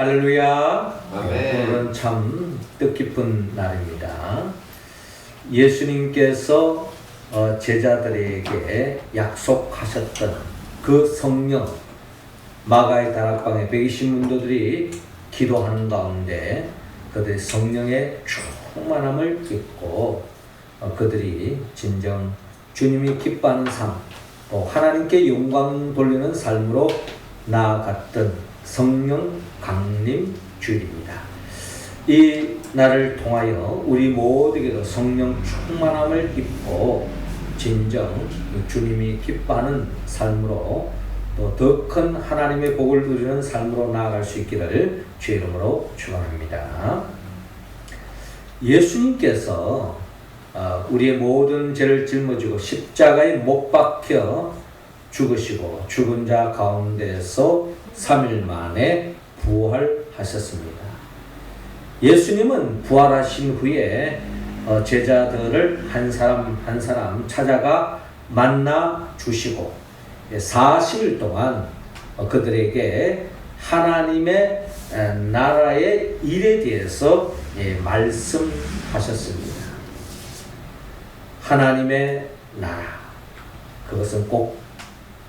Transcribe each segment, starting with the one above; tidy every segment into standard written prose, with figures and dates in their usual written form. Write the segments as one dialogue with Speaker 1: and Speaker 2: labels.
Speaker 1: 할렐루야.
Speaker 2: 아멘.
Speaker 1: 오늘은 참 뜻깊은 날입니다. 예수님께서 제자들에게 약속하셨던 그 성령, 마가의 다락방에 120문도들이 기도하는 가운데 그들이 성령의 충만함을 입고 그들이 진정 주님이 기뻐하는 삶, 또 하나님께 영광 돌리는 삶으로 나아갔던 성령 강림 주일입니다. 이 날을 통하여 우리 모두에게도 성령 충만함을 입고 진정 주님이 기뻐하는 삶으로 또 더 큰 하나님의 복을 누리는 삶으로 나아갈 수 있기를 주의 이름으로 축원합니다. 예수님께서 우리의 모든 죄를 짊어지고 십자가에 못 박혀 죽으시고 죽은 자 가운데서 3일 만에 부활하셨습니다. 예수님은 부활하신 후에 제자들을 한 사람 한 사람 찾아가 만나 주시고 40일 동안 그들에게 하나님의 나라의 일에 대해서 말씀하셨습니다. 하나님의 나라, 그것은 꼭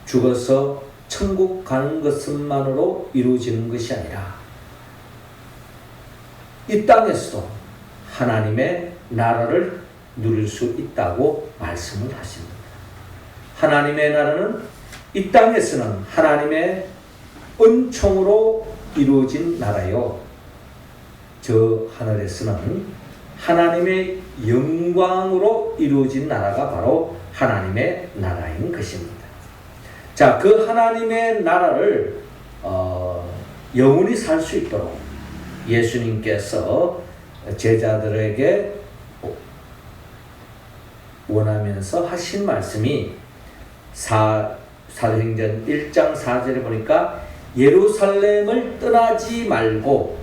Speaker 1: 죽어서 천국 가는 것만으로 이루어지는 것이 아니라 이 땅에서도 하나님의 나라를 누릴 수 있다고 말씀을 하십니다. 하나님의 나라는 이 땅에서는 하나님의 은총으로 이루어진 나라요, 저 하늘에서는 하나님의 영광으로 이루어진 나라가 바로 하나님의 나라인 것입니다. 자, 그 하나님의 나라를 영원히 살 수 있도록 예수님께서 제자들에게 원하면서 하신 말씀이 사도행전 1장 4절에 보니까 예루살렘을 떠나지 말고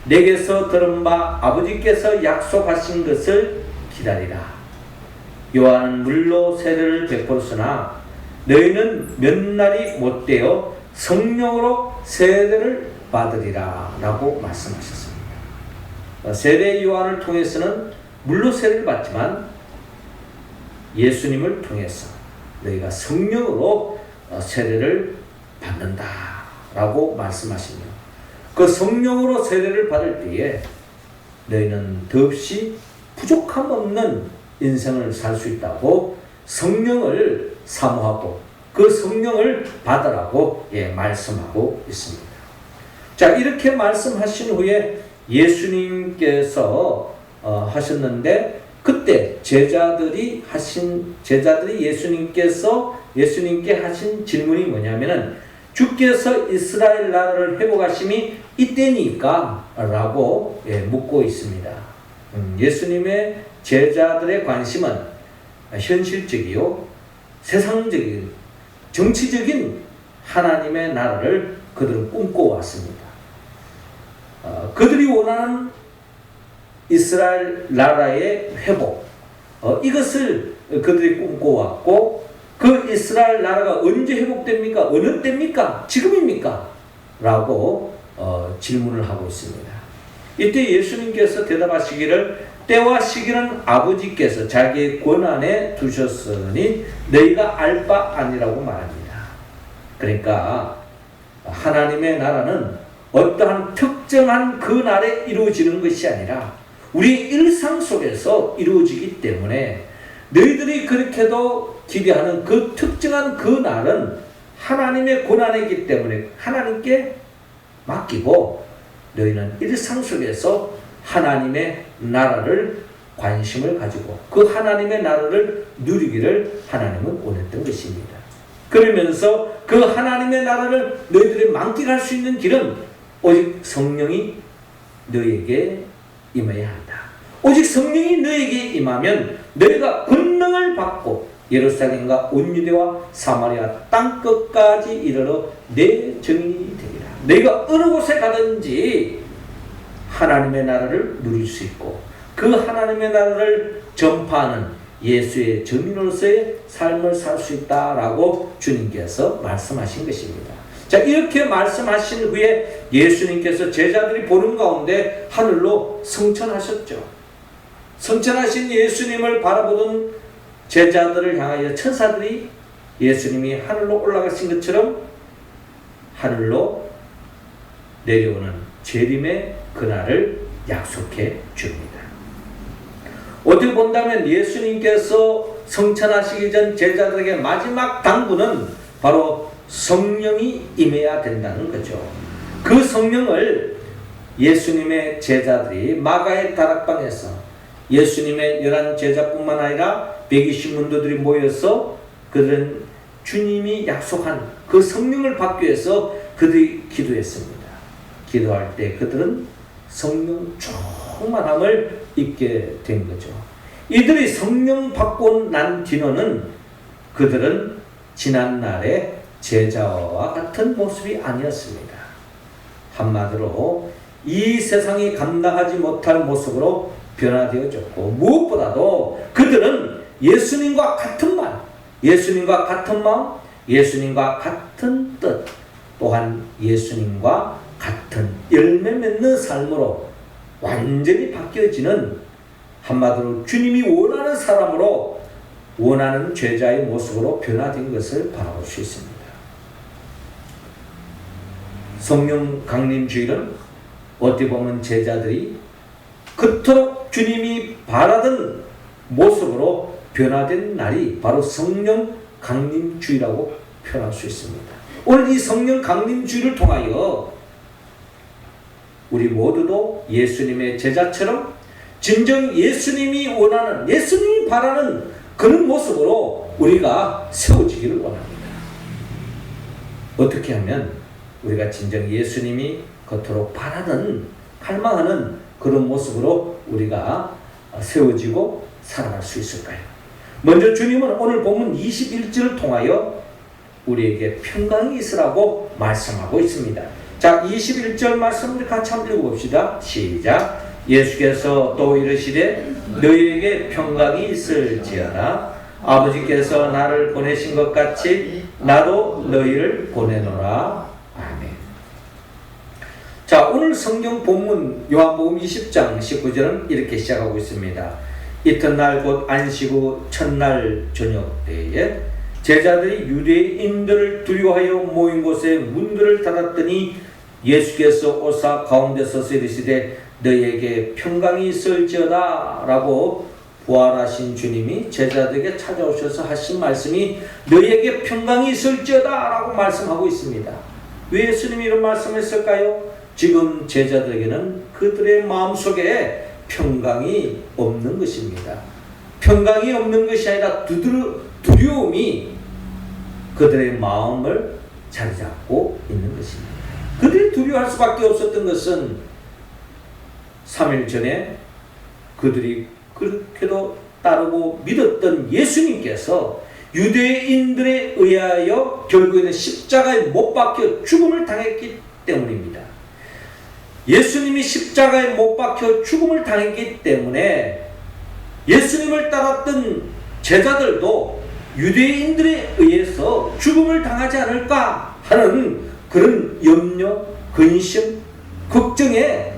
Speaker 1: 내게서 들은 바 아버지께서 약속하신 것을 기다리라. 요한은 물로 세례를 베풀었으나 너희는 몇 날이 못되어 성령으로 세례를 받으리라 라고 말씀하셨습니다. 세례 요한을 통해서는 물로 세례를 받지만 예수님을 통해서 너희가 성령으로 세례를 받는다 라고 말씀하십니다. 그 성령으로 세례를 받을 때에 너희는 더없이 부족함 없는 인생을 살 수 있다고 성령을 사모하고 그 성령을 받으라고 말씀하고 있습니다. 자, 이렇게 말씀하신 후에 예수님께서 하셨는데 그때 제자들이 예수님께 하신 질문이 뭐냐면은 주께서 이스라엘 나라를 회복하심이 이때니까 라고 묻고 있습니다. 예수님의 제자들의 관심은 현실적이요, 세상적인, 정치적인 하나님의 나라를 그들은 꿈꿔왔습니다. 그들이 원하는 이스라엘 나라의 회복, 이것을 그들이 꿈꿔왔고 그 이스라엘 나라가 언제 회복됩니까? 어느 때입니까? 지금입니까? 라고 질문을 하고 있습니다. 이때 예수님께서 대답하시기를 때와 시기는 아버지께서 자기의 권한에 두셨으니 너희가 알 바 아니라고 말합니다. 그러니까 하나님의 나라는 어떠한 특정한 그 날에 이루어지는 것이 아니라 우리 일상 속에서 이루어지기 때문에 너희들이 그렇게도 기대하는 그 특정한 그 날은 하나님의 권한이기 때문에 하나님께 맡기고 너희는 일상 속에서 하나님의 나라를 관심을 가지고 그 하나님의 나라를 누리기를 하나님은 원했던 것입니다. 그러면서 그 하나님의 나라를 너희들이 만끽할 수 있는 길은 오직 성령이 너희에게 임해야 한다. 오직 성령이 너희에게 임하면 너희가 권능을 받고 예루살렘과 온 유대와 사마리아 땅끝까지 이르러 내 증인이 되리라. 너희가 어느 곳에 가든지 하나님의 나라를 누릴 수 있고 그 하나님의 나라를 전파하는 예수의 증인으로서의 삶을 살 수 있다라고 주님께서 말씀하신 것입니다. 자, 이렇게 말씀하신 후에 예수님께서 제자들이 보는 가운데 하늘로 승천하셨죠. 승천하신 예수님을 바라보던 제자들을 향하여 천사들이 예수님이 하늘로 올라가신 것처럼 하늘로 내려오는 재림의 그날을 약속해 줍니다. 어떻게 본다면 예수님께서 승천하시기 전 제자들에게 마지막 당부는 바로 성령이 임해야 된다는 거죠. 그 성령을 예수님의 제자들이 마가의 다락방에서 예수님의 11 제자뿐만 아니라 120문도들이 모여서 그들은 주님이 약속한 그 성령을 받기 위해서 그들이 기도했습니다. 기도할 때 그들은 성령 충만함을 입게 된 거죠. 이들이 성령 받고 난 뒤로는 그들은 지난날의 제자와 같은 모습이 아니었습니다. 한마디로 이 세상이 감당하지 못할 모습으로 변화되어졌고, 무엇보다도 그들은 예수님과 같은 말, 예수님과 같은 마음, 예수님과 같은 뜻, 또한 예수님과 같은 열매 맺는 삶으로 완전히 바뀌어지는, 한마디로 주님이 원하는 사람으로, 원하는 제자의 모습으로 변화된 것을 바라볼 수 있습니다. 성령 강림주일은 어떻게 보면 제자들이 그토록 주님이 바라던 모습으로 변화된 날이 바로 성령 강림주일이라고 표현할 수 있습니다. 오늘 이 성령 강림주일을 통하여 우리 모두도 예수님의 제자처럼 진정 예수님이 원하는, 예수님이 바라는 그런 모습으로 우리가 세워지기를 원합니다. 어떻게 하면 우리가 진정 예수님이 그토록 바라는, 갈망하는 그런 모습으로 우리가 세워지고 살아갈 수 있을까요? 먼저 주님은 오늘 본문 21절을 통하여 우리에게 평강이 있으라고 말씀하고 있습니다. 자, 21절 말씀을 같이 한번 읽어봅시다. 시작. 예수께서 또 이르시되 너희에게 평강이 있을지어다. 아버지께서 나를 보내신 것 같이 나도 너희를 보내노라. 아멘. 자, 오늘 성경 본문 요한복음 20장 19절은 이렇게 시작하고 있습니다. 이튿날 곧 안식 후 첫날 저녁 때에 제자들이 유대인들을 두려워하여 모인 곳에 문들을 닫았더니 예수께서 오사 가운데 서서 이르시되 너희에게 평강이 있을지어다 라고 부활하신 주님이 제자들에게 찾아오셔서 하신 말씀이 너희에게 평강이 있을지어다 라고 말씀하고 있습니다. 왜 예수님이 이런 말씀했을까요? 지금 제자들에게는 그들의 마음속에 평강이 없는 것입니다. 평강이 없는 것이 아니라 두려움이 그들의 마음을 자리 잡고 있는 것입니다. 그들이 두려워할 수밖에 없었던 것은 3일 전에 그들이 그렇게도 따르고 믿었던 예수님께서 유대인들에 의하여 결국에는 십자가에 못 박혀 죽음을 당했기 때문입니다. 예수님이 십자가에 못 박혀 죽음을 당했기 때문에 예수님을 따랐던 제자들도 유대인들에 의해서 죽음을 당하지 않을까 하는 그런 염려, 근심, 걱정에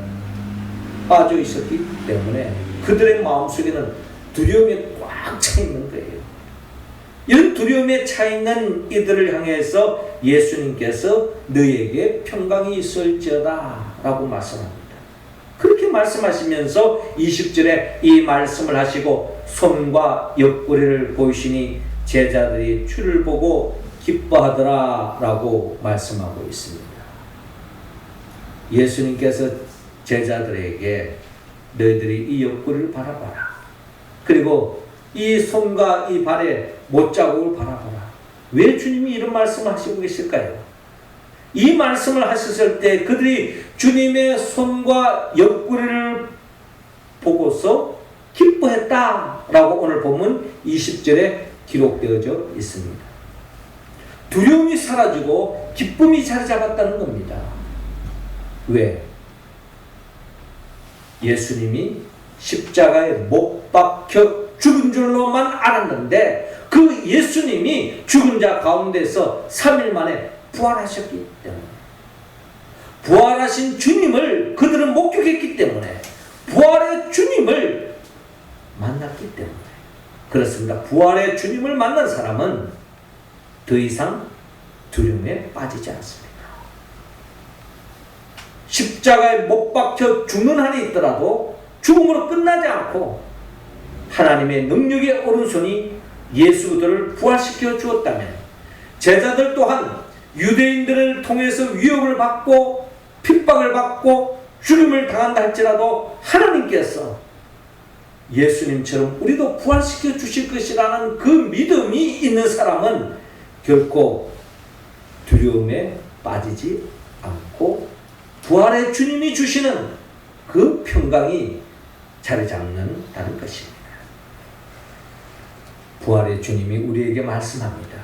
Speaker 1: 빠져 있었기 때문에 그들의 마음속에는 두려움이 꽉 차 있는 거예요. 이런 두려움에 차 있는 이들을 향해서 예수님께서 너희에게 평강이 있을지어다 라고 말씀합니다. 그렇게 말씀하시면서 20절에 이 말씀을 하시고 손과 옆구리를 보이시니 제자들이 주를 보고 기뻐하더라 라고 말씀하고 있습니다. 예수님께서 제자들에게 너희들이 이 옆구리를 바라봐라. 그리고 이 손과 이 발의 못자국을 바라봐라. 왜 주님이 이런 말씀을 하시고 계실까요? 이 말씀을 하셨을 때 그들이 주님의 손과 옆구리를 보고서 기뻐했다라고 오늘 본문 20절에 기록되어져 있습니다. 두려움이 사라지고 기쁨이 자리 잡았다는 겁니다. 왜? 예수님이 십자가에 못 박혀 죽은 줄로만 알았는데 그 예수님이 죽은 자 가운데서 3일 만에 부활하셨기 때문에, 부활하신 주님을 그들은 목격했기 때문에, 부활의 주님을 만났기 때문에 그렇습니다. 부활의 주님을 만난 사람은 더 이상 두려움에 빠지지 않습니다. 십자가에 못 박혀 죽는 한이 있더라도 죽음으로 끝나지 않고 하나님의 능력의 오른손이 예수 그들을 부활시켜 주었다면, 제자들 또한 유대인들을 통해서 위협을 받고 핍박을 받고 죽임을 당한다 할지라도 하나님께서 예수님처럼 우리도 부활시켜 주실 것이라는 그 믿음이 있는 사람은 결코 두려움에 빠지지 않고 부활의 주님이 주시는 그 평강이 자리 잡는다는 것입니다. 부활의 주님이 우리에게 말씀합니다.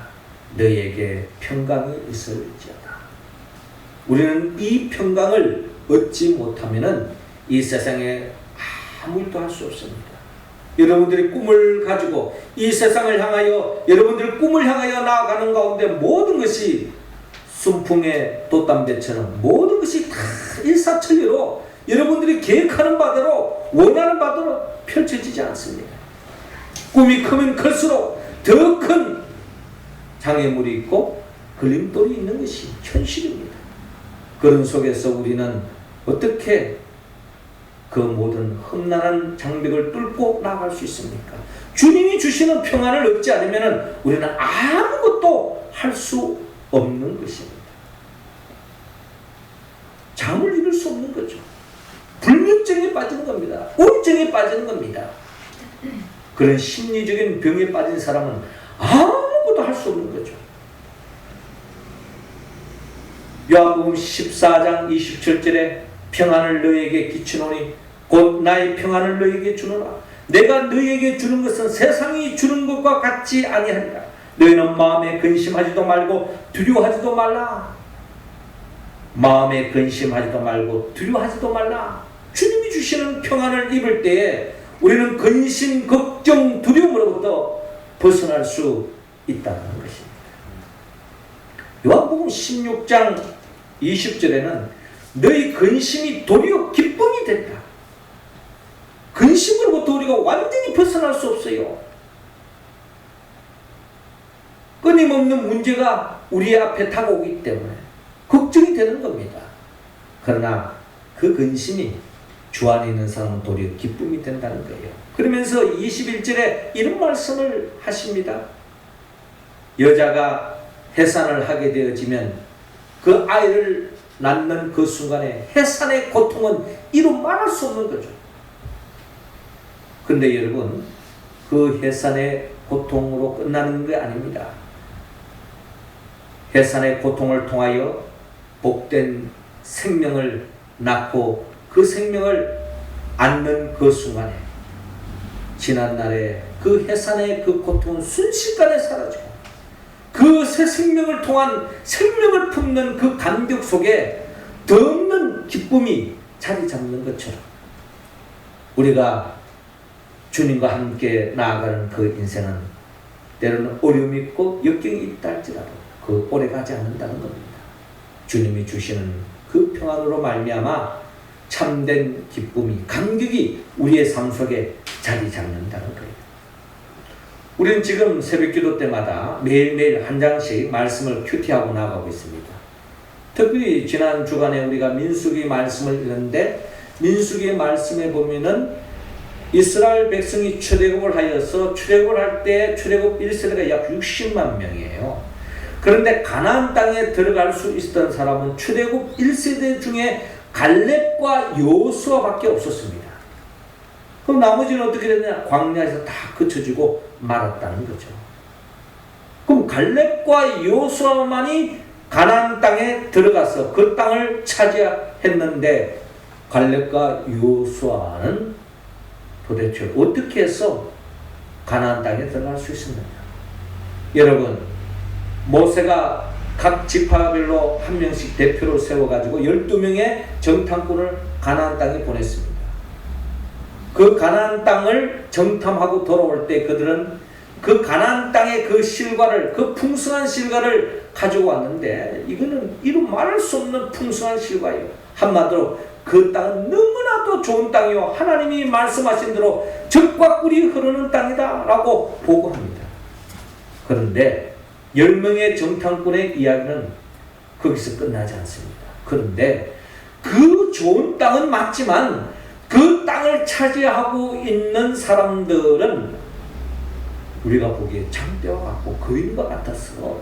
Speaker 1: 너희에게 평강이 있을지어다. 우리는 이 평강을 얻지 못하면 이 세상에 아무 일도 할 수 없습니다. 여러분들이 꿈을 가지고 이 세상을 향하여, 여러분들의 꿈을 향하여 나아가는 가운데 모든 것이 순풍의 돛담배처럼 모든 것이 다 일사천리로 여러분들이 계획하는 바대로, 원하는 바대로 펼쳐지지 않습니다. 꿈이 크면 클수록 더 큰 장애물이 있고 걸림돌이 있는 것이 현실입니다. 그런 속에서 우리는 어떻게 그 모든 험난한 장벽을 뚫고 나아갈 수 있습니까? 주님이 주시는 평안을 얻지 않으면 우리는 아무것도 할 수 없는 것입니다. 잠을 이룰 수 없는 거죠. 불면증에 빠지는 겁니다. 우울증에 빠지는 겁니다. 그런 심리적인 병에 빠진 사람은 아무것도 할 수 없는 거죠. 요한복음 14장 27절에 평안을 너희에게 끼치노니 곧 나의 평안을 너희에게 주노라. 내가 너희에게 주는 것은 세상이 주는 것과 같지 아니하니라. 너희는 마음에 근심하지도 말고 두려워하지도 말라. 마음에 근심하지도 말고 두려워하지도 말라. 주님이 주시는 평안을 입을 때에 우리는 근심, 걱정, 두려움으로부터 벗어날 수 있다는 것입니다. 요한복음 16장 20절에는 너희 근심이 도리어 기쁨이 된다. 근심으로부터 우리가 완전히 벗어날 수 없어요. 끊임없는 문제가 우리 앞에 다가오기 때문에 걱정이 되는 겁니다. 그러나 그 근심이 주 안에 있는 사람은 도리어 기쁨이 된다는 거예요. 그러면서 21절에 이런 말씀을 하십니다. 여자가 해산을 하게 되어지면 그 아이를 낳는 그 순간에 해산의 고통은 이루 말할 수 없는 거죠. 그런데 여러분, 그 해산의 고통으로 끝나는 게 아닙니다. 해산의 고통을 통하여 복된 생명을 낳고 그 생명을 안는 그 순간에 지난날에 그 해산의 그 고통은 순식간에 사라지고 그 새 생명을 통한 생명을 품는 그 감격 속에 더 없는 기쁨이 자리 잡는 것처럼 우리가 주님과 함께 나아가는 그 인생은 때로는 어려움이 있고 역경이 있다 할지라도 그 오래 가지 않는다는 겁니다. 주님이 주시는 그 평안으로 말미암아 참된 기쁨이, 감격이 우리의 삶 속에 자리 잡는다는 거예요. 우리는 지금 새벽기도 때마다 매일매일 한 장씩 말씀을 큐티하고 나가고 있습니다. 특별히 지난 주간에 우리가 민수기 말씀을 읽는데 민수기 말씀에 보면은 이스라엘 백성이 출애굽을 하여서 출애굽을 할 때 출애굽 1세대가 약 60만 명이에요. 그런데 가나안 땅에 들어갈 수 있었던 사람은 출애굽 1세대 중에 갈렙과 여호수아밖에 없었습니다. 그럼 나머지는 어떻게 됐냐? 광야에서 다 그쳐지고 말았다는 거죠. 그럼 갈렙과 여호수아만이 가나안 땅에 들어가서 그 땅을 차지했는데 갈렙과 여호수아는 도대체 어떻게 해서 가나안 땅에 들어갈 수 있었느냐? 여러분, 모세가 각 지파별로 한 명씩 대표로 세워가지고 12명의 정탐꾼을 가나안 땅에 보냈습니다. 그 가나안 땅을 정탐하고 돌아올 때 그들은 그 가나안 땅의 그 실과를, 그 풍성한 실과를 가지고 왔는데 이거는 이루 말할 수 없는 풍성한 실과예요. 한마디로 그 땅은 너무나도 좋은 땅이요, 하나님이 말씀하신 대로 젖과 꿀이 흐르는 땅이다 라고 보고합니다. 그런데 10명의 정탐꾼의 이야기는 거기서 끝나지 않습니다. 그런데 그 좋은 땅은 맞지만 그 땅을 차지하고 있는 사람들은 우리가 보기에 장대와 같고 거인과 같았어.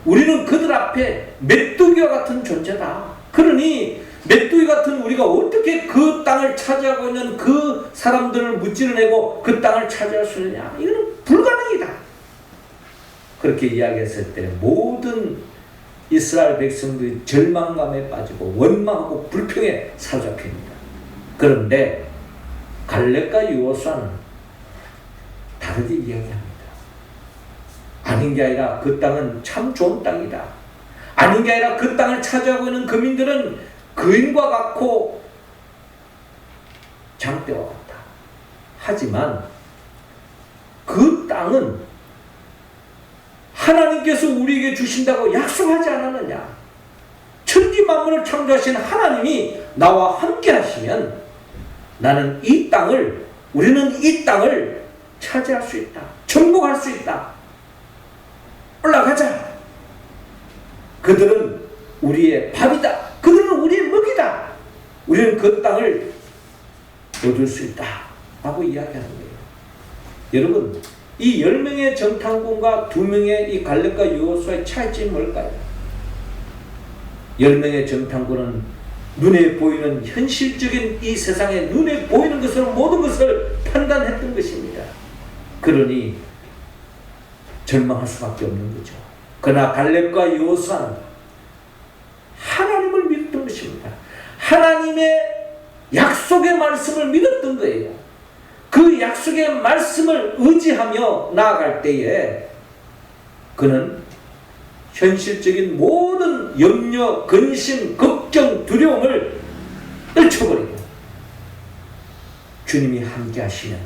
Speaker 1: 우리는 그들 앞에 메뚜기와 같은 존재다. 그러니 메뚜기 같은 우리가 어떻게 그 땅을 차지하고 있는 그 사람들을 무찌르내고 그 땅을 차지할 수 있느냐? 이거는 불가능이다. 그렇게 이야기했을 때 모든 이스라엘 백성들이 절망감에 빠지고 원망하고 불평에 사로잡힙니다. 그런데 갈렙과 여호수아는 다르게 이야기합니다. 아닌 게 아니라 그 땅은 참 좋은 땅이다. 아닌 게 아니라 그 땅을 차지하고 있는 거민들은 거인과 같고 장대와 같다. 하지만 그 땅은 하나님께서 우리에게 주신다고 약속하지 않았느냐? 천지 만물을 창조하신 하나님이 나와 함께 하시면 나는 이 땅을, 우리는 이 땅을 차지할 수 있다. 정복할 수 있다. 올라가자. 그들은 우리의 밥이다. 그들은 우리의 먹이다. 우리는 그 땅을 얻을 수 있다. 라고 이야기하는 거예요. 여러분, 이 10명의 정탐꾼과 2명의 이 갈렙과 여호수아의 차이점이 뭘까요? 10명의 정탐꾼은 눈에 보이는 현실적인 이 세상에 눈에 보이는 것으로 모든 것을 판단했던 것입니다. 그러니 절망할 수밖에 없는 거죠. 그러나 갈렙과 여호수아는 하나님을 믿었던 것입니다. 하나님의 약속의 말씀을 믿었던 거예요. 그 약속의 말씀을 의지하며 나아갈 때에 그는 현실적인 모든 염려, 근심, 걱정, 두려움을 떨쳐버리고 주님이 함께 하시면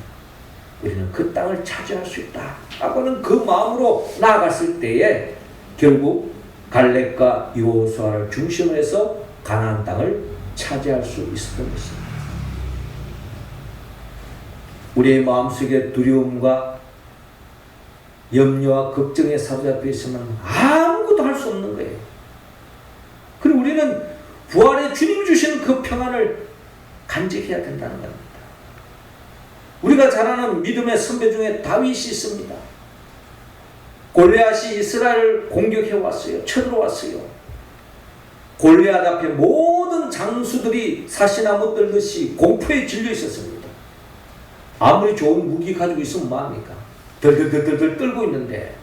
Speaker 1: 우리는 그 땅을 차지할 수 있다 하고는 그 마음으로 나아갔을 때에 결국 갈렙과 여호수아를 중심으로 해서 가나안 땅을 차지할 수 있었던 것입니다. 우리의 마음속에 두려움과 염려와 걱정에 사로잡혀 있으면 아무것도 할 수 없는 거예요. 그리고 우리는 부활의 주님 주시는 그 평안을 간직해야 된다는 겁니다. 우리가 잘 아는 믿음의 선배 중에 다윗이 있습니다. 골리앗이 이스라엘을 공격해 왔어요. 쳐들어왔어요. 골리앗 앞에 모든 장수들이 사시나무 떨듯이 공포에 질려 있었습니다. 아무리 좋은 무기 가지고 있으면 뭐합니까? 덜덜덜덜 떨고 있는데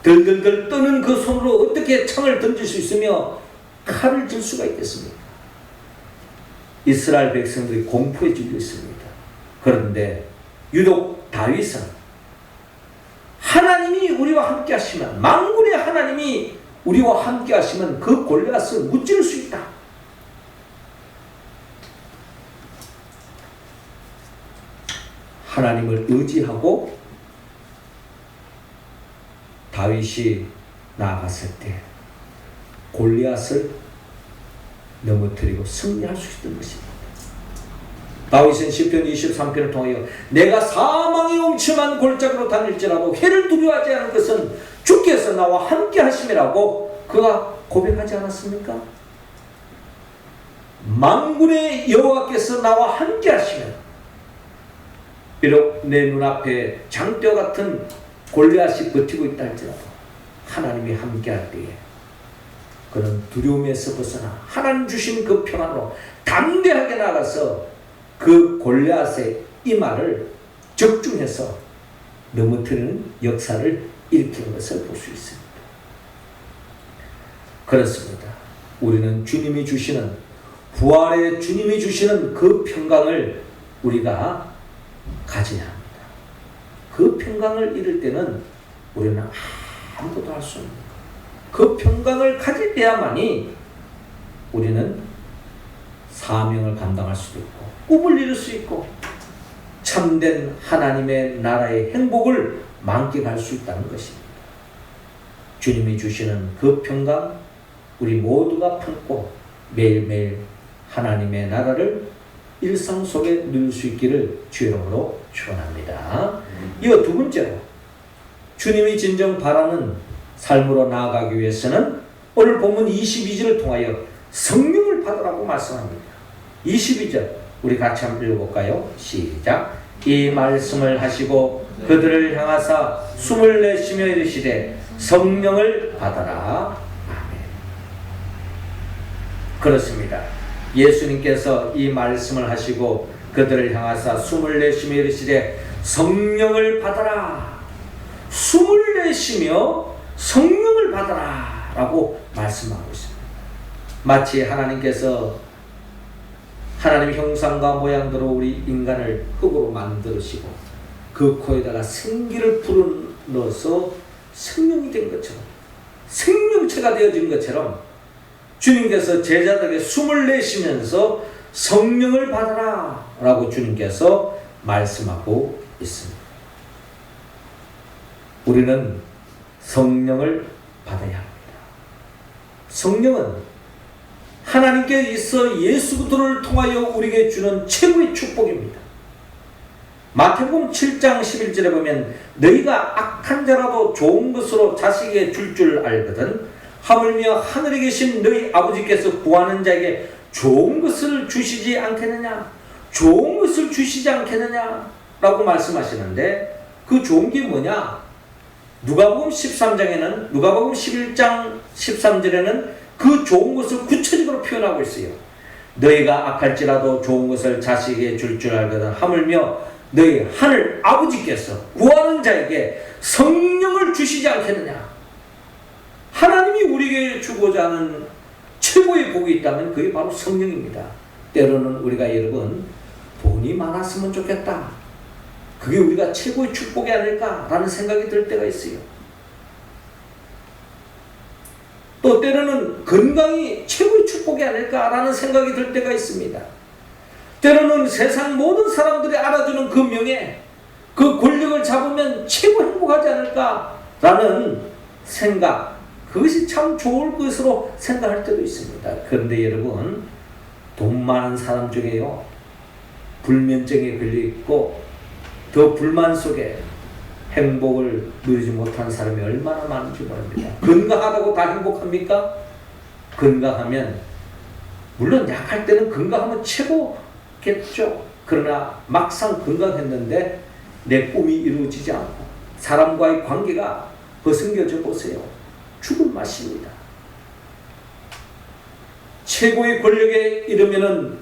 Speaker 1: 덜덜덜 떠는 그 손으로 어떻게 창을 던질 수 있으며 칼을 들 수가 있겠습니까? 이스라엘 백성들이 공포에 질려 있습니다. 그런데 유독 다윗은 하나님이 우리와 함께 하시면, 만군의 하나님이 우리와 함께 하시면 그 골리앗을 무찌를 수 있다. 하나님을 의지하고 다윗이 나아갔을 때 골리앗을 넘어뜨리고 승리할 수 있던 것입니다. 다윗은 시편 23편을 통하여 내가 사망의 엄침한 골짜기로 다닐지라도 해를 두려워하지 않은 것은 주께서 나와 함께 하심이라고 그가 고백하지 않았습니까? 만군의 여호와께서 나와 함께 하시면 비록 내 눈앞에 장대와 같은 골리앗이 버티고 있다 할지라도 하나님이 함께할 때에 그는 두려움에서 벗어나 하나님 주신 그 평안으로 담대하게 나가서 그 골리앗의 이마를 적중해서 넘어뜨리는 역사를 일으키는 것을 볼 수 있습니다. 그렇습니다. 우리는 주님이 주시는, 부활의 주님이 주시는 그 평강을 우리가 가져야 합니다. 그 평강을 잃을 때는 우리는 아무것도 할 수 없는 거예요. 그 평강을 가질 때야만이 우리는 사명을 감당할 수도 있고 꿈을 이룰 수 있고 참된 하나님의 나라의 행복을 만끽할 수 있다는 것입니다. 주님이 주시는 그 평강 우리 모두가 품고 매일매일 하나님의 나라를 일상 속에 누릴 수 있기를 주의 이름으로 축원합니다. 이어 두 번째로 주님이 진정 바라는 삶으로 나아가기 위해서는 오늘 본문 22절을 통하여 성령을 받으라고 말씀합니다. 22절 우리 같이 한번 읽어볼까요? 시작. 이 말씀을 하시고 그들을 향하사 숨을 내쉬며 이르시되 성령을 받아라. 아멘. 그렇습니다. 예수님께서 이 말씀을 하시고 그들을 향하사 숨을 내쉬며 이르시되 성령을 받아라. 숨을 내쉬며 성령을 받아라 라고 말씀하고 있습니다. 마치 하나님께서 하나님의 형상과 모양대로 우리 인간을 흙으로 만드시고 그 코에다가 생기를 불어넣어서 생명이 된 것처럼, 생명체가 되어진 것처럼 주님께서 제자들에게 숨을 내쉬면서 성령을 받아라 라고 주님께서 말씀하고 있습니다. 우리는 성령을 받아야 합니다. 성령은 하나님께 있어 예수 그리스도를 통하여 우리에게 주는 최고의 축복입니다. 마태복음 7장 11절에 보면 너희가 악한 자라도 좋은 것으로 자식에게 줄 알거든 하물며 하늘에 계신 너희 아버지께서 구하는 자에게 좋은 것을 주시지 않겠느냐, 좋은 것을 주시지 않겠느냐 라고 말씀하시는데 그 좋은 게 뭐냐? 누가복음 13장에는 누가복음 11장 13절에는 그 좋은 것을 구체적으로 표현하고 있어요. 너희가 악할지라도 좋은 것을 자식에게 줄 알거든 하물며 너희 하늘 아버지께서 구하는 자에게 성령을 주시지 않겠느냐. 하나님이 우리에게 주고자 하는 최고의 복이 있다면 그게 바로 성령입니다. 때로는 우리가 여러분 돈이 많았으면 좋겠다, 그게 우리가 최고의 축복이 아닐까라는 생각이 들 때가 있어요. 또 때로는 건강이 최고의 축복이 아닐까라는 생각이 들 때가 있습니다. 때로는 세상 모든 사람들이 알아주는 그 명예, 그 권력을 잡으면 최고 행복하지 않을까라는 생각, 그것이 참 좋을 것으로 생각할 때도 있습니다. 그런데 여러분, 돈 많은 사람 중에요, 불면증에 걸려있고 더 불만 속에 행복을 누리지 못한 사람이 얼마나 많은지 모릅니다. 건강하다고 다 행복합니까? 건강하면, 물론 약할 때는 건강하면 최고겠죠. 그러나 막상 건강했는데 내 꿈이 이루어지지 않고 사람과의 관계가 허성겨져 보세요. 죽을 맛입니다. 최고의 권력에 이르면은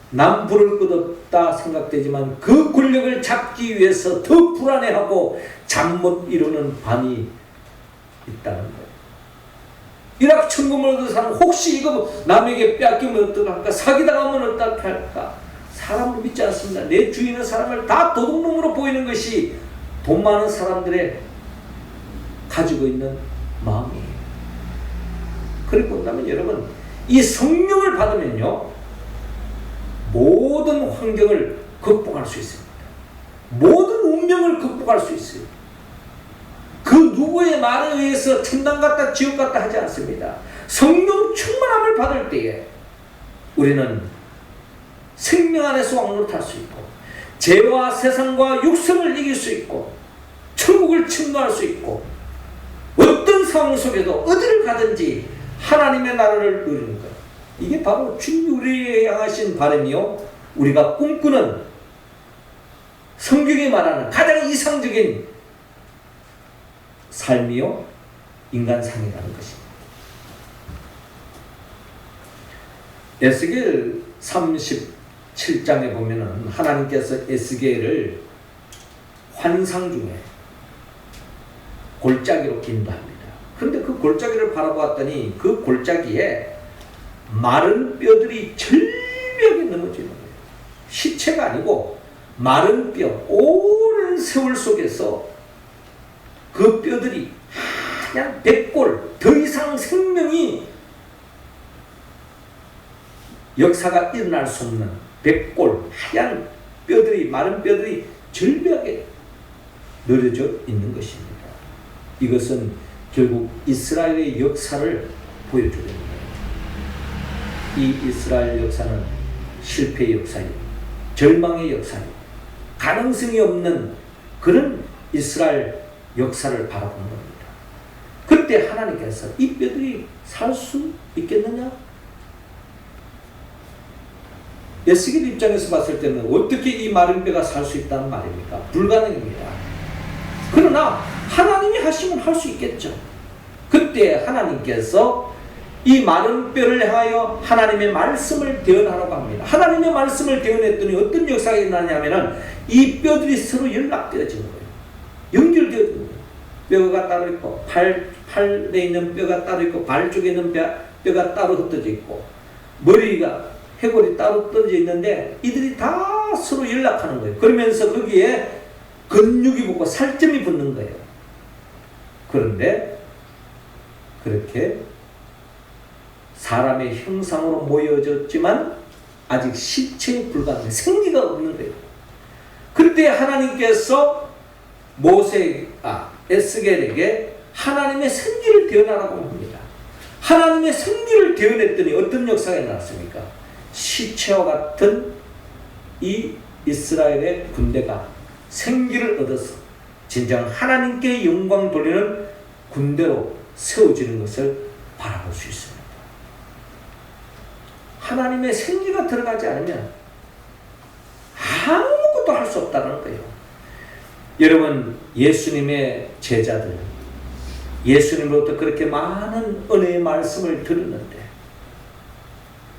Speaker 1: 남 부를 것 없다 생각되지만 그 권력을 잡기 위해서 더 불안해하고 잠 못 이루는 밤이 있다는 거예요. 일확천금을 얻은 사람 혹시 이거 남에게 뺏기면 어떡할까, 사기당하면 어떡할까, 사람을 믿지 않습니다. 내 주위에 있는 사람을 다 도둑놈으로 보이는 것이 돈 많은 사람들의 가지고 있는 마음이에요. 그리고 본다면 여러분, 이 성령을 받으면요 모든 환경을 극복할 수 있습니다. 모든 운명을 극복할 수 있어요. 그 누구의 말에 의해서 천당 갔다 지옥 갔다 하지 않습니다. 성령 충만함을 받을 때에 우리는 생명 안에서 왕노릇할 수 있고 죄와 세상과 육성을 이길 수 있고 천국을 침노할 수 있고 어떤 상황 속에도 어디를 가든지 하나님의 나라를 누리는 것, 이게 바로 주님이 우리에게 향하신 바람이요 우리가 꿈꾸는 성경이 말하는 가장 이상적인 삶이요 인간상이라는 것입니다. 에스겔 37장에 보면은 하나님께서 에스겔을 환상 중에 골짜기로 인도합니다. 그런데 그 골짜기를 바라보았더니 그 골짜기에 마른 뼈들이 절벽에 넘어지는 거예요. 시체가 아니고 마른 뼈, 오랜 세월 속에서 그 뼈들이 하얀 백골, 더 이상 생명이 역사가 일어날 수 없는 백골, 하얀 뼈들이, 마른 뼈들이 절벽에 늘어져 있는 것입니다. 이것은 결국 이스라엘의 역사를 보여주는 겁니다. 이 이스라엘 역사는 실패의 역사이고 절망의 역사이고 가능성이 없는 그런 이스라엘 역사를 바라보는 겁니다. 그때 하나님께서 이 뼈들이 살 수 있겠느냐? 에스겔 입장에서 봤을 때는 어떻게 이 마른 뼈가 살 수 있다는 말입니까? 불가능입니다. 그러나 하나님이 하시면 할 수 있겠죠. 그때 하나님께서 이 마른 뼈를 향하여 하나님의 말씀을 대언하라고 합니다. 하나님의 말씀을 대언했더니 어떤 역사가 일어나냐면은 이 뼈들이 서로 연락되어지는 거예요. 연결되어지는 거예요. 뼈가 따로 있고 팔에 있는 뼈가 따로 있고 발 쪽에 있는 뼈가 따로 흩어져 있고 머리가 해골이 따로 떨어져 있는데 이들이 다 서로 연락하는 거예요. 그러면서 거기에 근육이 붙고 살점이 붙는 거예요. 그런데 그렇게 사람의 형상으로 모여졌지만 아직 실체에 불과한 생기가 없는 거예요. 그때 하나님께서 에스겔에게 하나님의 생기를 대언하라고 합니다. 하나님의 생기를 대언했더니 어떤 역사가 일어났습니까? 시체와 같은 이 이스라엘의 군대가 생기를 얻어서 진정 하나님께 영광 돌리는 군대로 세워지는 것을 바라볼 수 있습니다. 하나님의 생기가 들어가지 않으면 아무것도 할 수 없다는 거예요. 여러분, 예수님의 제자들, 예수님으로부터 그렇게 많은 은혜의 말씀을 들었는데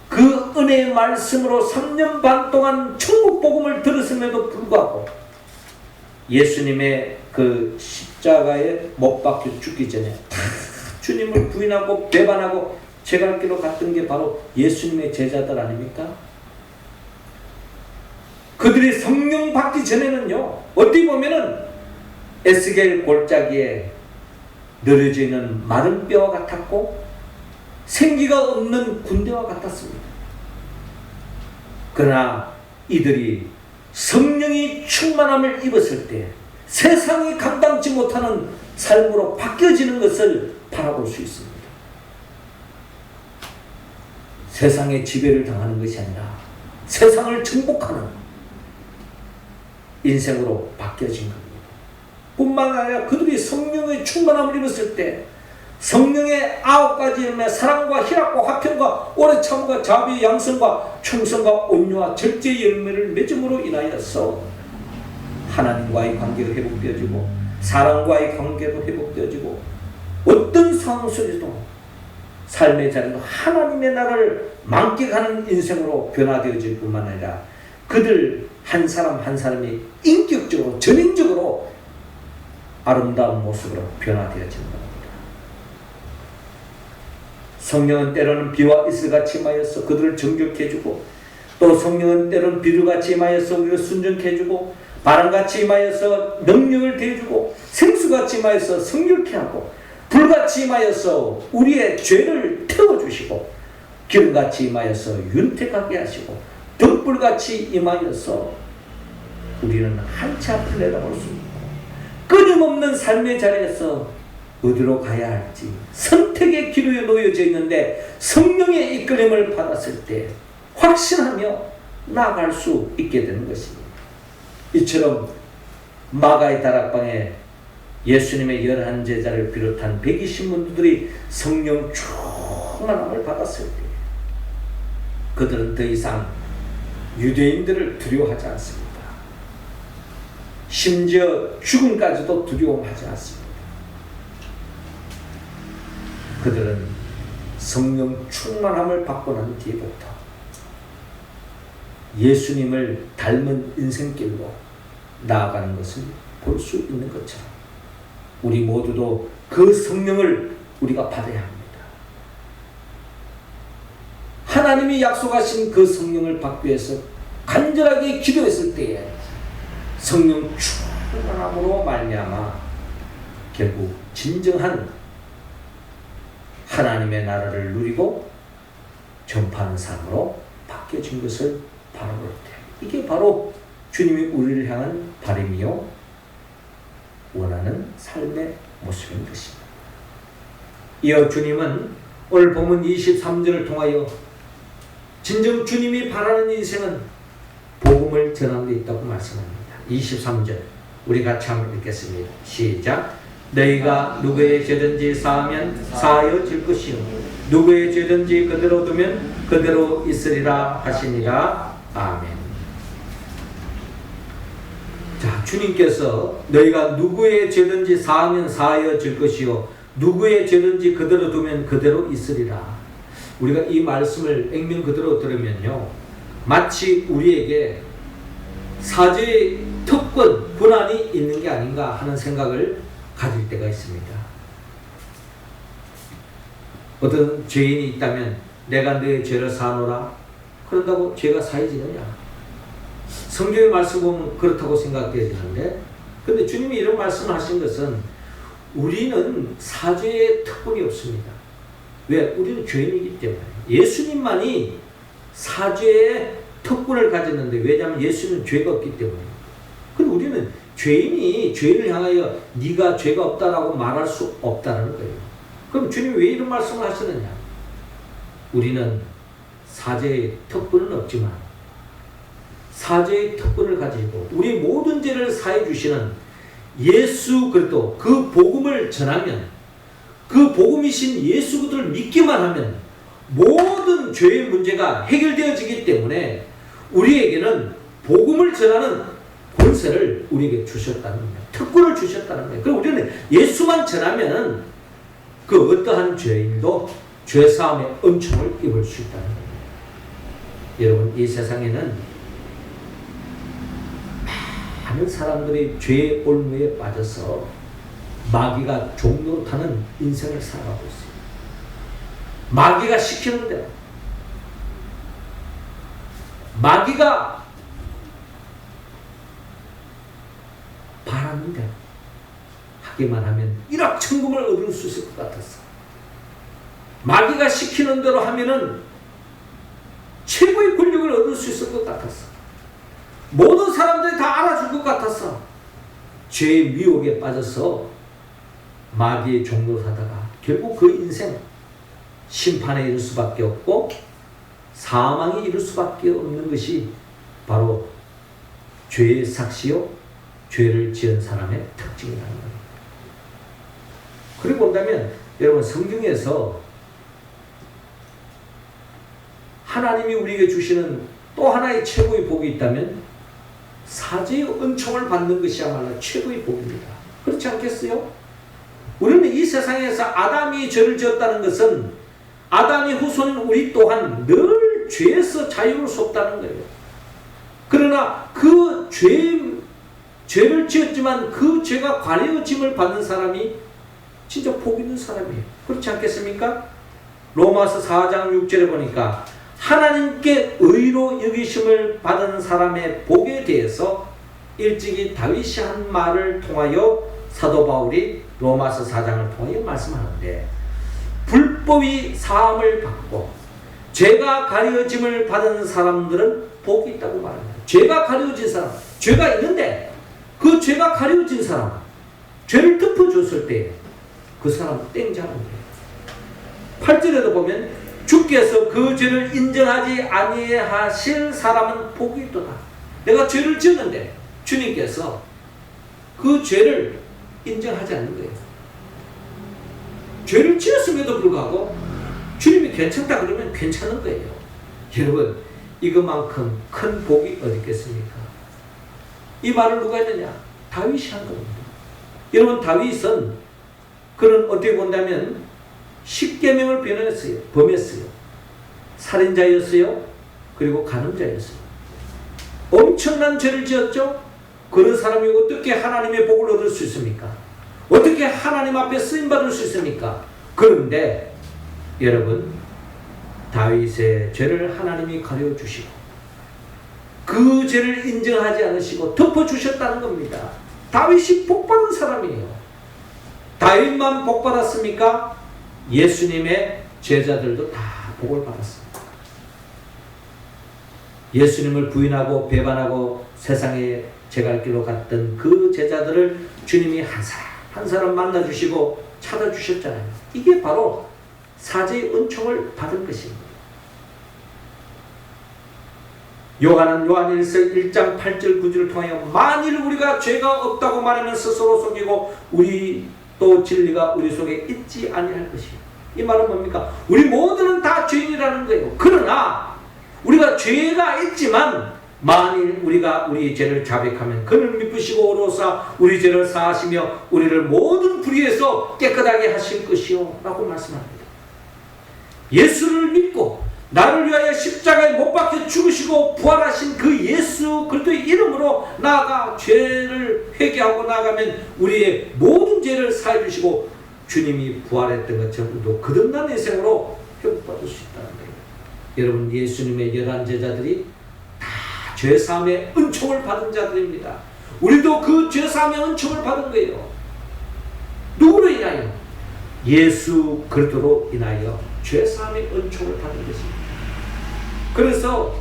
Speaker 1: 그 은혜의 말씀으로 3년 반 동안 천국 복음을 들었음에도 불구하고 예수님의 그 십자가에 못 박혀 죽기 전에 다 주님을 부인하고 배반하고 제갈 길로 갔던 게 바로 예수님의 제자들 아닙니까? 그들이 성령 받기 전에는요, 어떻게 보면은 에스겔 골짜기에 늘어져 있는 마른 뼈와 같았고 생기가 없는 군대와 같았습니다. 그러나 이들이 성령이 충만함을 입었을 때 세상이 감당치 못하는 삶으로 바뀌어지는 것을 바라볼 수 있습니다. 세상의 지배를 당하는 것이 아니라 세상을 정복하는 인생으로 바뀌어진 겁니다. 뿐만 아니라 그들이 성령의 충만함을 입었을 때 성령의 9가지 열매, 사랑과 희락과 화평과 오래 참과 자비, 양성과 충성과 온유와 절제 열매를 맺음으로 인하여서 하나님과의 관계가 회복되어지고 사람과의 관계도 회복되어지고 어떤 상황 속에서도 삶의 자리도 하나님의 나라를 만끽하는 인생으로 변화되어질 뿐만 아니라 그들 한 사람 한 사람이 인격적으로 전인적으로 아름다운 모습으로 변화되어지는 겁니다. 성령은 때로는 비와 이슬같이 임하여서 그들을 정결케 해주고 또 성령은 때로는 비류같이 임하여서 우리를 순정케 해주고 바람같이 임하여서 능력을 대주고 생수같이 임하여서 성결케 하고 불같이 임하여서 우리의 죄를 태워주시고 기름같이 임하여서 윤택하게 하시고 등불같이 임하여서 우리는 한치 앞을 내다볼 수 있고 끊임없는 삶의 자리에서 어디로 가야 할지 선택의 기로에 놓여져 있는데 성령의 이끌림을 받았을 때 확신하며 나아갈 수 있게 되는 것입니다. 이처럼 마가의 다락방에 예수님의 11제자를 비롯한 120문들이 성령 충만함을 받았을 때 그들은 더 이상 유대인들을 두려워하지 않습니다. 심지어 죽음까지도 두려워하지 않습니다. 그들은 성령 충만함을 받고 난 뒤부터 예수님을 닮은 인생길로 나아가는 것을 볼 수 있는 것처럼 우리 모두도 그 성령을 우리가 받아야 합니다. 하나님이 약속하신 그 성령을 받기 위해서 간절하게 기도했을 때에 성령 충만함으로 말미암아 결국 진정한 하나님의 나라를 누리고 전파하는 삶으로 바뀌어진 것을 바라볼 때 이게 바로 주님이 우리를 향한 바람이요 원하는 삶의 모습인 것입니다. 이어 주님은 오늘 본문 23절을 통하여 진정 주님이 바라는 인생은 복음을 전하는 데 있다고 말씀합니다. 23절 우리 같이 한번 읽겠습니다. 시작. 너희가 누구의 죄든지 사하면 사하여 질 것이요 누구의 죄든지 그대로 두면 그대로 있으리라 하시니라. 아멘. 자, 주님께서 너희가 누구의 죄든지 사하면 사하여 질 것이요 누구의 죄든지 그대로 두면 그대로 있으리라. 우리가 이 말씀을 액면 그대로 들으면요 마치 우리에게 사죄의 특권, 권한이 있는 게 아닌가 하는 생각을 가질 때가 있습니다. 어떤 죄인이 있다면 내가 너의 죄를 사하노라 그런다고 죄가 사해지느냐? 성경의 말씀 보면 그렇다고 생각되는데 근데 주님이 이런 말씀을 하신 것은 우리는 사죄의 특권이 없습니다. 왜? 우리는 죄인이기 때문에. 예수님만이 사죄의 특권을 가졌는데 왜냐하면 예수는 죄가 없기 때문에. 근데 우리는 죄인이 죄인을 향하여 네가 죄가 없다라고 말할 수 없다는 거예요. 그럼 주님이 왜 이런 말씀을 하시느냐? 우리는 사죄의 특권은 없지만 사죄의 특권을 가지고 우리 모든 죄를 사해 주시는 예수 그리스도 그 복음을 전하면 그 복음이신 예수 그리스도를 믿기만 하면 모든 죄의 문제가 해결되어지기 때문에 우리에게는 복음을 전하는 권세를 우리에게 주셨다는 거예요. 특권을 주셨다는 거예요. 그럼 우리는 예수만 전하면 그 어떠한 죄인도 죄사함의 은총을 입을 수 있다는 거예요. 여러분 이 세상에는 많은 사람들이 죄의 올무에 빠져서 마귀가 종노릇하는 인생을 살아가고 있어요. 마귀가 시키는 대로 마귀가 바라는 대로 하기만 하면 일확천금을 얻을 수 있을 것 같았어. 마귀가 시키는 대로 하면은 최고의 권력을 얻을 수 있을 것 같았어. 모든 사람들이 다 알아줄 것 같았어. 죄의 미혹에 빠져서 마귀의 종노릇 하다가 결국 그 인생 심판에 이를 수밖에 없고 사망에 이를 수밖에 없는 것이 바로 죄의 삭시요 죄를 지은 사람의 특징이라는 겁니다. 그리고 본다면 여러분 성경에서 하나님이 우리에게 주시는 또 하나의 최고의 복이 있다면 사죄의 은총을 받는 것이야말로 최고의 복입니다. 그렇지 않겠어요? 우리는 이 세상에서 아담이 죄를 지었다는 것은 아담의 후손인 우리 또한 늘 죄에서 자유로울 수 없다는 거예요. 그러나 그 죄를 지었지만 그 죄가 관리의짐을 받는 사람이 진짜 복 있는 사람이에요. 그렇지 않겠습니까? 로마서 4장 6절에 보니까 하나님께 의로 여기심을 받은 사람의 복에 대해서 일찍이 다윗이 한 말을 통하여 사도 바울이 로마서 4장을 통하여 말씀하는데 불법이 사함을 받고 죄가 가려짐을 받은 사람들은 복이 있다고 말합니다. 죄가 가려진 사람, 죄가 있는데 그 죄가 가려진 사람, 죄를 덮어줬을 때 그 사람은 땡자는 거예요. 8절에도 보면 주께서 그 죄를 인정하지 아니하실 사람은 복이 있도다. 내가 죄를 지었는데 주님께서 그 죄를 인정하지 않는 거예요. 죄를 지었음에도 불구하고 주님이 괜찮다 그러면 괜찮은 거예요. 여러분 이것만큼 큰 복이 어디 있겠습니까? 이 말을 누가 했느냐? 다윗이 한 겁니다. 여러분 다윗은 그는 어떻게 본다면 십계명을 범했어요. 살인자였어요. 그리고 간음자였어요. 엄청난 죄를 지었죠. 그런 사람이 어떻게 하나님의 복을 얻을 수 있습니까? 어떻게 하나님 앞에 쓰임받을 수 있습니까? 그런데 여러분 다윗의 죄를 하나님이 가려주시고 그 죄를 인정하지 않으시고 덮어주셨다는 겁니다. 다윗이 복받은 사람이에요. 다윗만 복받았습니까? 예수님의 제자들도 다 복을 받았습니다. 예수님을 부인하고 배반하고 세상에 제갈 길로 갔던 그 제자들을 주님이 한 사람 한 사람 만나주시고 찾아주셨잖아요. 이게 바로 사제의 은총을 받은 것입니다. 요한일서 1장 8절 9절을 통하여 만일 우리가 죄가 없다고 말하면 스스로 속이고 우리 또 진리가 우리 속에 있지 아니할 것이요. 이 말은 뭡니까? 우리 모두는 다 죄인이라는 거예요. 그러나 우리가 죄가 있지만 만일 우리가 우리의 죄를 자백하면 그는 미쁘시고 의로우사 우리 죄를 사하시며 우리를 모든 불의에서 깨끗하게 하실 것이요 라고 말씀합니다. 예수를 믿고 나를 위하여 십자가에 못 박혀 죽으시고 부활하신 그 예수 그리스도의 이름으로 나아가 죄를 회개하고 나아가면 우리의 모든 죄를 사해 주시고 주님이 부활했던 것처럼 우리도 거듭난 인생으로 회복받을 수 있다는 거예요. 여러분, 예수님의 11 제자들이 다 죄사함의 은총을 받은 자들입니다. 우리도 그 죄사함의 은총을 받은 거예요. 누구로 인하여? 예수 그리스도로 인하여 죄사함의 은총을 받은 것입니다. 그래서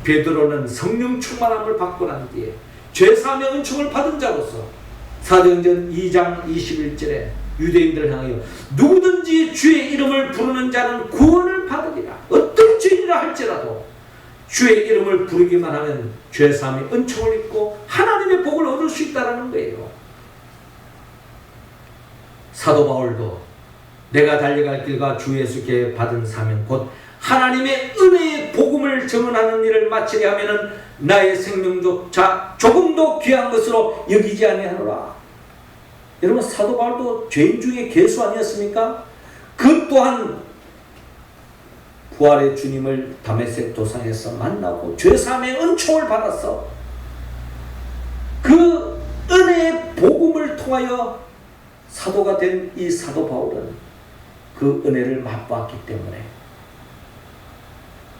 Speaker 1: 베드로는 성령 충만함을 받고 난 뒤에 죄사함의 은총을 받은 자로서 사도행전 2장 21절에 유대인들을 향하여 누구든지 주의 이름을 부르는 자는 구원을 받으리라. 어떤 죄인이라 할지라도 주의 이름을 부르기만 하면 죄사함의 은총을 입고 하나님의 복을 얻을 수 있다는 거예요. 사도 바울도 내가 달려갈 길과 주 예수께 받은 사명 곧 하나님의 은혜의 복음을 증언하는 일을 마치려 하면은 나의 생명조차 조금도 귀한 것으로 여기지 아니하노라. 여러분, 사도 바울도 죄인 중에 괴수 아니었습니까? 그 또한 부활의 주님을 다메섹 도상에서 만나고 죄사함의 은총을 받았어. 그 은혜의 복음을 통하여 사도가 된 이 사도 바울은 그 은혜를 맛보았기 때문에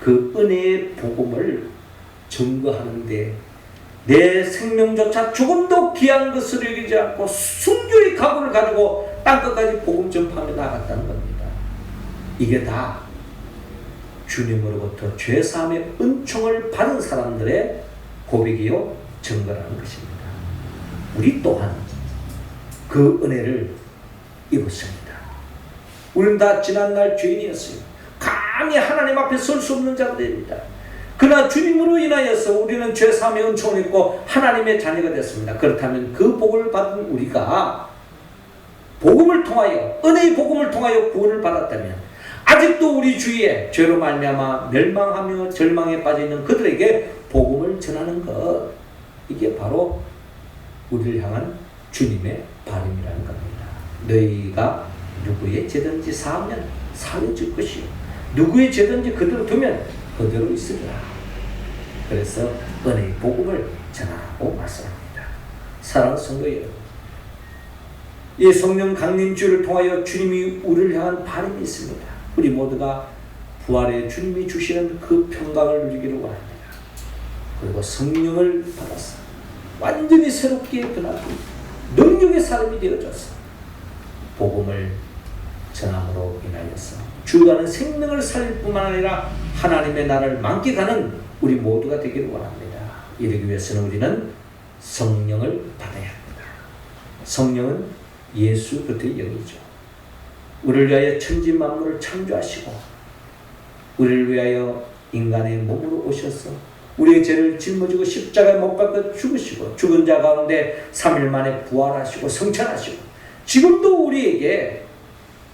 Speaker 1: 그 은혜의 복음을 증거하는데 내 생명조차 조금도 귀한 것을 여기지 않고 순교의 각오를 가지고 땅끝까지 복음 전파하며 나갔다는 겁니다. 이게 다 주님으로부터 죄사함의 은총을 받은 사람들의 고백이요 증거라는 것입니다. 우리 또한 그 은혜를 입었습니다. 우리는 다 지난날 죄인이었어요. 감히 하나님 앞에 설 수 없는 자들입니다. 그러나 주님으로 인하여서 우리는 죄사함의 은총을 입고 하나님의 자녀가 됐습니다. 그렇다면 그 복을 받은 우리가 복음을 통하여 은혜의 복음을 통하여 구원을 받았다면 아직도 우리 주위에 죄로 말미암아 멸망하며 절망에 빠져있는 그들에게 복음을 전하는 것, 이게 바로 우리를 향한 주님의 바람이라는 겁니다. 너희가 누구의 죄든지 사하면 사해줄 것이요 누구의 죄든지 그대로 두면 그대로 있으리라. 그래서 은혜의 복음을 전하라고 말씀합니다. 사랑하는 성도 여러분, 이 성령 강림주를 통하여 주님이 우리를 향한 바람이 있습니다. 우리 모두가 부활의 주님이 주시는 그 평강을 누리기를 원합니다. 그리고 성령을 받아서 완전히 새롭게 변하고 능력의 사람이 되어져서 복음을 전함으로 인하여서 주가는 생명을 살릴 뿐만 아니라 하나님의 나라를 만끽하는 우리 모두가 되기를 원합니다. 이러기 위해서는 우리는 성령을 받아야 합니다. 성령은 예수 그리스도의 영이죠. 우리를 위하여 천지 만물을 창조하시고 우리를 위하여 인간의 몸으로 오셔서 우리의 죄를 짊어지고 십자가에 못 박혀 죽으시고 죽은 자 가운데 3일 만에 부활하시고 성천하시고 지금도 우리에게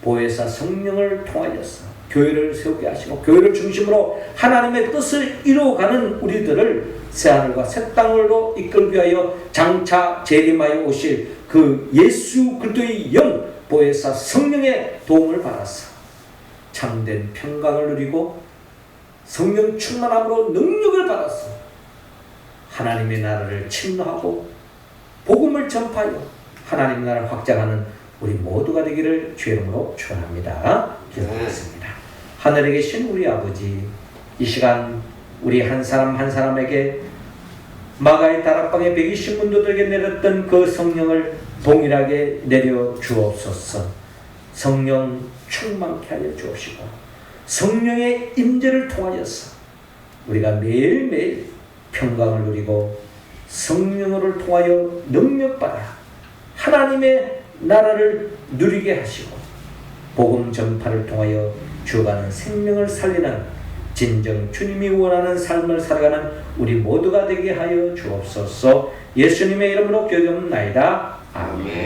Speaker 1: 보혜사 성령을 통하여서 교회를 세우게 하시고 교회를 중심으로 하나님의 뜻을 이루어가는 우리들을 새하늘과 새 땅으로 이끌기 위하여 장차 재림하여 오실 그 예수 그리스도의 영 보혜사 성령의 도움을 받아서 참된 평강을 누리고 성령 충만함으로 능력을 받아서 하나님의 나라를 침노하고 복음을 전파하여 하나님의 나라를 확장하는 우리 모두가 되기를 주의 이름으로 축원합니다. 기도하겠습니다. 하늘에 계신 우리 아버지, 이 시간 우리 한 사람 한 사람에게 마가의 다락방에 120문도들에게 내렸던 그 성령을 동일하게 내려 주옵소서. 성령 충만케 하여 주옵시고 성령의 임재를 통하여서 우리가 매일매일 평강을 누리고 성령을 통하여 능력받아 하나님의 나라를 누리게 하시고 복음 전파를 통하여 죽어가는 생명을 살리는 진정 주님이 원하는 삶을 살아가는 우리 모두가 되게 하여 주옵소서. 예수님의 이름으로 기도하옵나이다. 아멘.